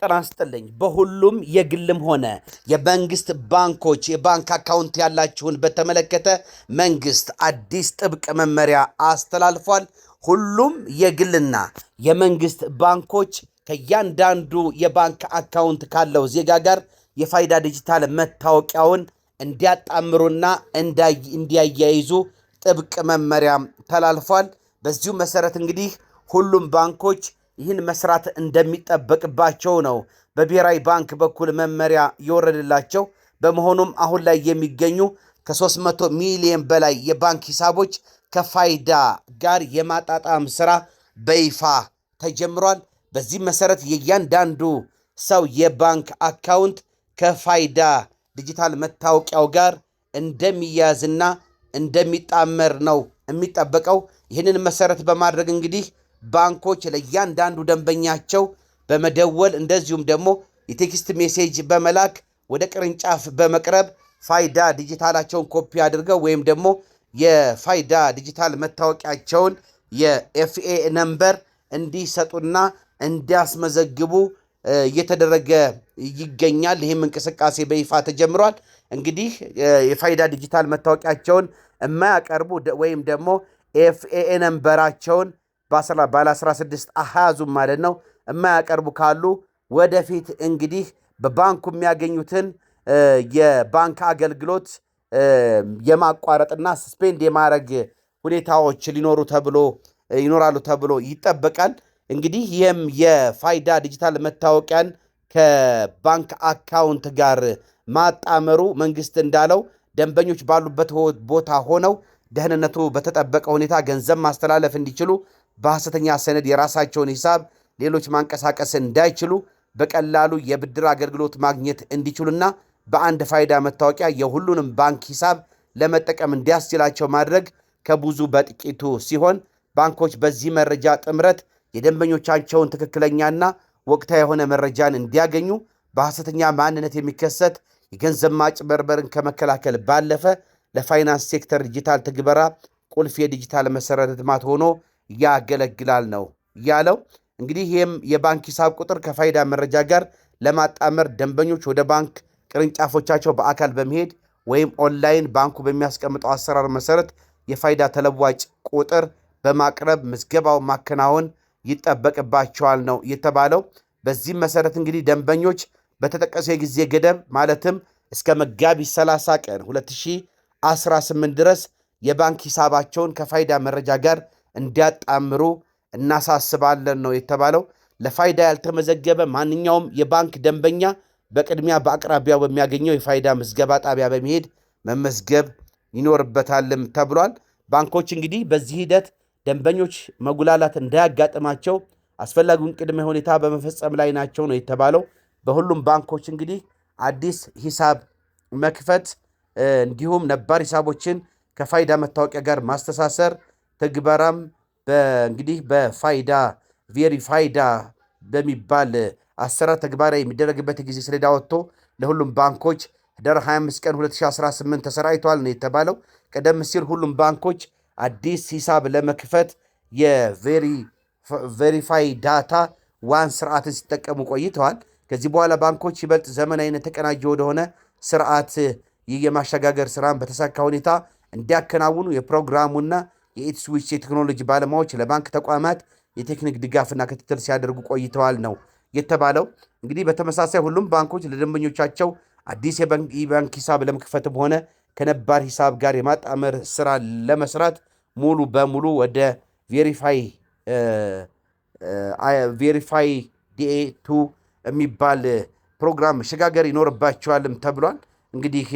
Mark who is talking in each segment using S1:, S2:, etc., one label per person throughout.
S1: ጤና ይስጥልኝ። በሁሉም የግልም ሆነ የመንግስት ባንኮች የባንክ አካውንት ያላችሁን በተመለከተ መንግስት አዲስ ጥብቅ መመሪያ አስተላልፏል። ሁሉም የግልና የመንግስት ባንኮች ከእያንዳንዱ የባንክ አካውንት ካለው ዜጋ ጋር የፋይዳ ዲጂታል መታወቂያውን እንዲያጣምሩና እንዲያያይዙ ጥብቅ መመሪያ ተላልፏል። በዚሁ መሰረት እንግዲህ ሁሉም ባንኮች ይህን መስራት እንደሚጠበቅባቸው ነው በብሔራዊ ባንክ በኩል መመሪያ የወረደላቸው። በመሆኑም አሁን ላይ የሚገኙ ከ300 ሚሊዮን በላይ የባንክ ሂሳቦች ከፋይዳ ጋር የማጣጣም ስራ በይፋ ተጀምሯል። በዚህ መሰረት የእያንዳንዱ ሰው የባንክ አካውንት ከፋይዳ ዲጂታል መታወቂያው ጋር እንደሚያዝና እንደሚጣመር ነው የሚጠበቀው። ይህንን መሰረት በማድረግ እንግዲህ ባንኮች ለእያንዳንዱ ደንበኛቸው በመደወል እንደዚሁም ደግሞ የቴክስት ሜሴጅ በመላክ ወደ ቅርንጫፍ በመቅረብ ፋይዳ ዲጂታላቸውን ኮፒ አድርገው ወይም ደግሞ የፋይዳ ዲጂታል መታወቂያቸውን የኤፍኤ ነምበር እንዲሰጡና እንዲያስመዘግቡ እየተደረገ ይገኛል። ይህም እንቅስቃሴ በይፋ ተጀምሯል። እንግዲህ የፋይዳ ዲጂታል መታወቂያቸውን የማያቀርቡ ወይም ደግሞ ኤፍኤ ነምበራቸውን ባለ 16 አሃዙም ማለት ነው የማያቀርቡ ካሉ ወደፊት እንግዲህ በባንኩ የሚያገኙትን የባንክ አገልግሎት የማቋረጥና ሰስፔንድ የማድረግ ሁኔታዎች ይኖራሉ ተብሎ ይጠበቃል። እንግዲህ ይህም የፋይዳ ዲጂታል መታወቂያን ከባንክ አካውንት ጋር ማጣመሩ መንግስት እንዳለው ደንበኞች ባሉበት ቦታ ሆነው ደህንነቱ በተጠበቀ ሁኔታ ገንዘብ ማስተላለፍ እንዲችሉ፣ በሐሰተኛ ሰነድ የራሳቸውን ሂሳብ ሌሎች ማንቀሳቀስ እንዳይችሉ፣ በቀላሉ የብድር አገልግሎት ማግኘት እንዲችሉና በአንድ ፋይዳ መታወቂያ የሁሉንም ባንክ ሂሳብ ለመጠቀም እንዲያስችላቸው ማድረግ ከብዙ በጥቂቱ ሲሆን ባንኮች በዚህ መረጃ ጥምረት የደንበኞቻቸውን ትክክለኛና ወቅታዊ የሆነ መረጃን እንዲያገኙ በሐሰተኛ ማንነት የሚከሰት የገንዘብ ማጭበርበርን ከመከላከል ባለፈ ለፋይናንስ ሴክተር ዲጂታል ትግበራ ቁልፍ የዲጂታል መሰረተ ልማት ሆኖ ያገለግላል ነው ያለው። እንግዲህ ይህም የባንክ ሂሳብ ቁጥር ከፋይዳ መረጃ ጋር ለማጣመር ደንበኞች ወደ ባንክ ቅርንጫፎቻቸው በአካል በመሄድ ወይም ኦንላይን ባንኩ በሚያስቀምጠው አሰራር መሰረት የፋይዳ ተለዋጭ ቁጥር በማቅረብ ምዝገባውን ማከናወን ይጠበቅባቸዋል ነው የተባለው። በዚህም መሰረት እንግዲህ ደንበኞች በተጠቀሰው የጊዜ ገደብ ማለትም እስከ መጋቢት 30 ቀን 2018 ድረስ የባንክ ሂሳባቸውን ከፋይዳ መረጃ ጋር እንዲያጣምሩ እናሳስባለን ነው የተባለው። ለፋይዳ ያልተመዘገበ ማንኛውም የባንክ ደንበኛ በቅድሚያ በአቅራቢያው በሚያገኘው የፋይዳ ምዝገባ ጣቢያ በመሄድ መመዝገብ ይኖርበታልም ተብሏል። ባንኮች እንግዲህ በዚህ ሂደት ደንበኞች መጉላላት እንዳያጋጥማቸው አስፈላጊውን ቅድመ ሁኔታ በመፈጸም ላይ ናቸው ነው የተባለው። በሁሉም ባንኮች እንግዲህ አዲስ ሂሳብ መክፈት እንዲሁም ነባር ሂሳቦችን ከፋይዳ መታወቂያ ጋር ማስተሳሰር ትግበራም እንግዲህ በፋይዳ ቬሪፋይዳ በሚባል አሰራር ተግባራዊ የሚደረግበት ጊዜ ሰሌዳ ወጥቶ ለሁሉም ባንኮች ህዳር 25 ቀን 2018 ተሰራጭቷል ነው የተባለው። ቀደም ሲል ሁሉም ባንኮች አዲስ ሂሳብ ለመክፈት የቬሪፋይ ዳታ ዋን ስርዓትን ሲጠቀሙ ቆይተዋል። ከዚህ በኋላ ባንኮች ይበልጥ ዘመናዊነት የተቀናጀ ወደሆነ ስርዓት የማሸጋገር ስራን በተሳካ ሁኔታ እንዲያከናውኑ የፕሮግራሙና የኢትስዊች የቴክኖሎጂ ባለሙያዎች ለባንክ ተቋማት የቴክኒክ ድጋፍና ክትትል ሲያደርጉ ቆይተዋል ነው የተባለው። እንግዲህ በተመሳሳይ ሁሉም ባንኮች ለደንበኞቻቸው አዲስ የባንክ ሂሳብ ለመክፈትም ሆነ ከነባር ሂሳብ ጋር የማጣመር ስራ ለመስራት ሙሉ በሙሉ ወደ ቬሪፋይ ዲኤ2 የሚባል ፕሮግራም መሸጋገር ይኖርባቸዋልም ተብሏል። እንግዲህ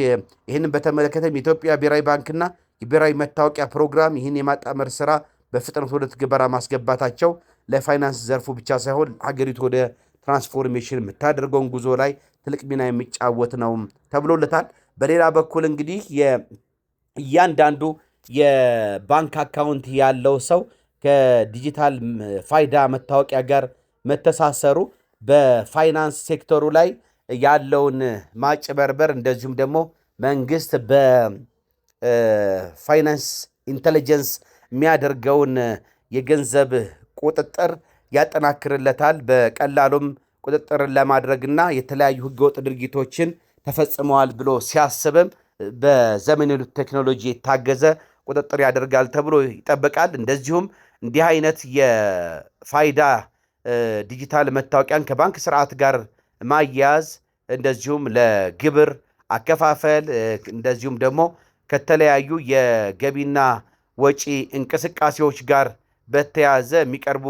S1: ይህንን በተመለከተም የኢትዮጵያ ብሔራዊ ባንክና የብሔራዊ መታወቂያ ፕሮግራም ይህን የማጣመር ስራ በፍጥነት ወደ ትግበራ ማስገባታቸው ለፋይናንስ ዘርፉ ብቻ ሳይሆን ሀገሪቱ ወደ ትራንስፎርሜሽን የምታደርገውን ጉዞ ላይ ትልቅ ሚና የሚጫወት ነው ተብሎለታል። በሌላ በኩል እንግዲህ እያንዳንዱ የባንክ አካውንት ያለው ሰው ከዲጂታል ፋይዳ መታወቂያ ጋር መተሳሰሩ በፋይናንስ ሴክተሩ ላይ ያለውን ማጭበርበር እንደዚሁም ደግሞ መንግስት በፋይናንስ ኢንተለጀንስ የሚያደርገውን የገንዘብ ቁጥጥር ያጠናክርለታል። በቀላሉም ቁጥጥር ለማድረግና የተለያዩ ህገወጥ ድርጊቶችን ተፈጽመዋል ብሎ ሲያስብም በዘመኑ ቴክኖሎጂ የታገዘ ቁጥጥር ያደርጋል ተብሎ ይጠበቃል። እንደዚሁም እንዲህ አይነት የፋይዳ ዲጂታል መታወቂያን ከባንክ ስርዓት ጋር ማያያዝ እንደዚሁም ለግብር አከፋፈል እንደዚሁም ደግሞ ከተለያዩ የገቢና ወጪ እንቅስቃሴዎች ጋር በተያያዘ የሚቀርቡ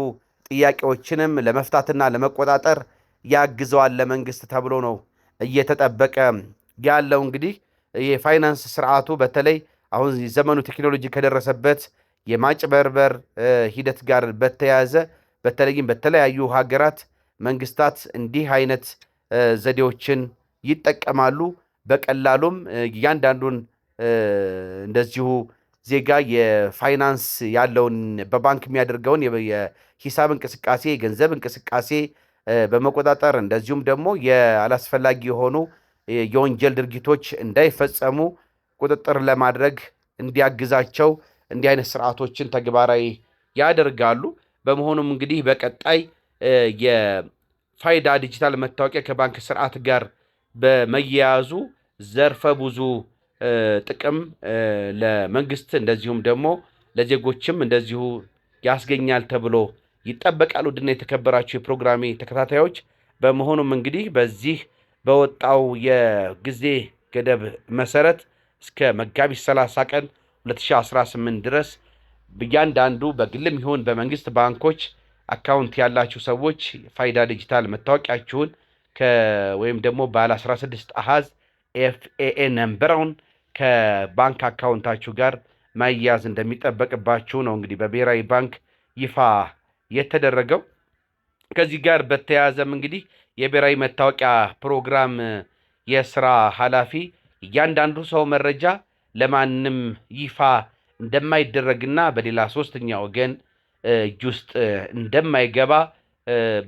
S1: ጥያቄዎችንም ለመፍታትና ለመቆጣጠር ያግዘዋል ለመንግስት ተብሎ ነው እየተጠበቀ ያለው። እንግዲህ የፋይናንስ ስርዓቱ በተለይ አሁን ዘመኑ ቴክኖሎጂ ከደረሰበት የማጭበርበር ሂደት ጋር በተያያዘ በተለይም በተለያዩ ሀገራት መንግስታት እንዲህ አይነት ዘዴዎችን ይጠቀማሉ። በቀላሉም እያንዳንዱን እንደዚሁ ዜጋ የፋይናንስ ያለውን በባንክ የሚያደርገውን የሂሳብ እንቅስቃሴ የገንዘብ እንቅስቃሴ በመቆጣጠር እንደዚሁም ደግሞ ያላስፈላጊ የሆኑ የወንጀል ድርጊቶች እንዳይፈጸሙ ቁጥጥር ለማድረግ እንዲያግዛቸው እንዲህ አይነት ስርዓቶችን ተግባራዊ ያደርጋሉ። በመሆኑም እንግዲህ በቀጣይ የፋይዳ ዲጂታል መታወቂያ ከባንክ ስርዓት ጋር በመያያዙ ዘርፈ ብዙ ጥቅም ለመንግስት እንደዚሁም ደግሞ ለዜጎችም እንደዚሁ ያስገኛል ተብሎ ይጠበቃል። ውድና የተከበራችሁ የፕሮግራሜ ተከታታዮች፣ በመሆኑም እንግዲህ በዚህ በወጣው የጊዜ ገደብ መሰረት እስከ መጋቢት 30 ቀን 2018 ድረስ በእያንዳንዱ በግልም ይሁን በመንግስት ባንኮች አካውንት ያላችሁ ሰዎች ፋይዳ ዲጂታል መታወቂያችሁን ወይም ደግሞ ባለ 16 አሃዝ ኤፍኤኤ ነምበሩን ከባንክ አካውንታችሁ ጋር ማያያዝ እንደሚጠበቅባችሁ ነው እንግዲህ በብሔራዊ ባንክ ይፋ የተደረገው። ከዚህ ጋር በተያያዘም እንግዲህ የብሔራዊ መታወቂያ ፕሮግራም የስራ ኃላፊ እያንዳንዱ ሰው መረጃ ለማንም ይፋ እንደማይደረግና በሌላ ሶስተኛ ወገን እጅ ውስጥ እንደማይገባ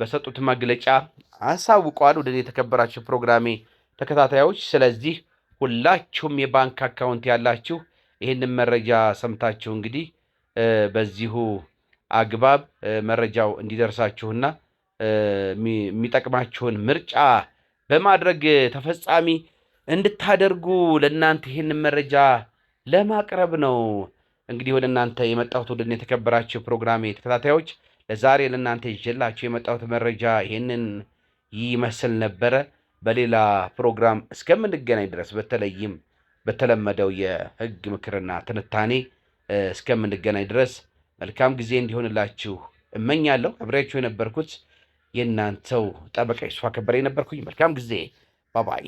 S1: በሰጡት መግለጫ አሳውቀዋል። ወደ የተከበራችሁ ፕሮግራሜ ተከታታዮች፣ ስለዚህ ሁላችሁም የባንክ አካውንት ያላችሁ ይህንን መረጃ ሰምታችሁ እንግዲህ በዚሁ አግባብ መረጃው እንዲደርሳችሁና የሚጠቅማችሁን ምርጫ በማድረግ ተፈጻሚ እንድታደርጉ ለእናንተ ይህንን መረጃ ለማቅረብ ነው እንግዲህ ወደ እናንተ የመጣሁት። ወደ የተከበራችሁ ፕሮግራሜ ተከታታዮች፣ ለዛሬ ለእናንተ ይዤላችሁ የመጣሁት መረጃ ይህንን ይመስል ነበረ። በሌላ ፕሮግራም እስከምንገናኝ ድረስ በተለይም በተለመደው የህግ ምክርና ትንታኔ እስከምንገናኝ ድረስ መልካም ጊዜ እንዲሆንላችሁ እመኛለሁ። አብሬያችሁ የነበርኩት የእናንተው ጠበቃ ዩሱፍ ከበረ የነበርኩኝ። መልካም ጊዜ። ባባይ